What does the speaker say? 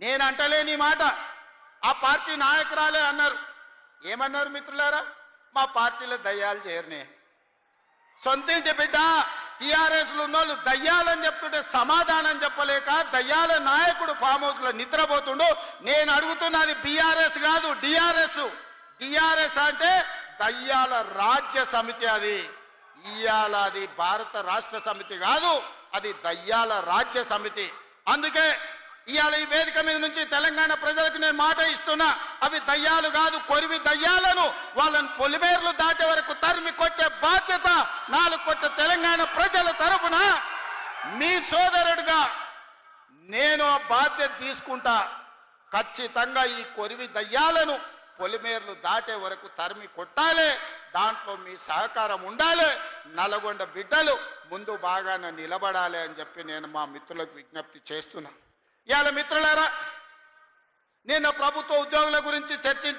నేను అంటలేని మాట ఆ పార్టీ నాయకురాలే అన్నారు. ఏమన్నారు మిత్రులారా? మా పార్టీలో దయ్యాలు చేరనే. సొంతింటి బిడ్డ టీఆర్ఎస్లు ఉన్నోళ్ళు దయ్యాలని చెప్తుంటే సమాధానం చెప్పలేక దయ్యాల నాయకుడు ఫామ్ హౌస్ లో నిద్రపోతుండు. నేను అడుగుతున్నది బీఆర్ఎస్ కాదు, డిఆర్ఎస్. డిఆర్ఎస్ అంటే దయ్యాల రాజ్య సమితి. అది ఇయాల అది భారత రాష్ట్ర సమితి కాదు, అది దయ్యాల రాజ్య సమితి. అందుకే ఇవాళ ఈ వేదిక మీద నుంచి తెలంగాణ ప్రజలకు నేను మాట ఇస్తున్నా, అవి దయ్యాలు కాదు, కొరివి దయ్యాలను వాళ్ళని పొలిమేర్లు దాటే వరకు తరిమి కొట్టే బాధ్యత 4 కోట్ల తెలంగాణ ప్రజల తరఫున మీ సోదరుడిగా నేను ఆ బాధ్యత తీసుకుంటా. ఖచ్చితంగా ఈ కొరివి దయ్యాలను పొలిమేర్లు దాటే వరకు తరిమి కొట్టాలి. దాంట్లో మీ సహకారం ఉండాలి. నల్గొండ బిడ్డలు ముందు బాగానే నిలబడాలి అని చెప్పి నేను మా మిత్రులకు విజ్ఞప్తి చేస్తున్నా. ఇవాళ మిత్రులారా, నేను ప్రభుత్వ ఉద్యోగుల గురించి చర్చించి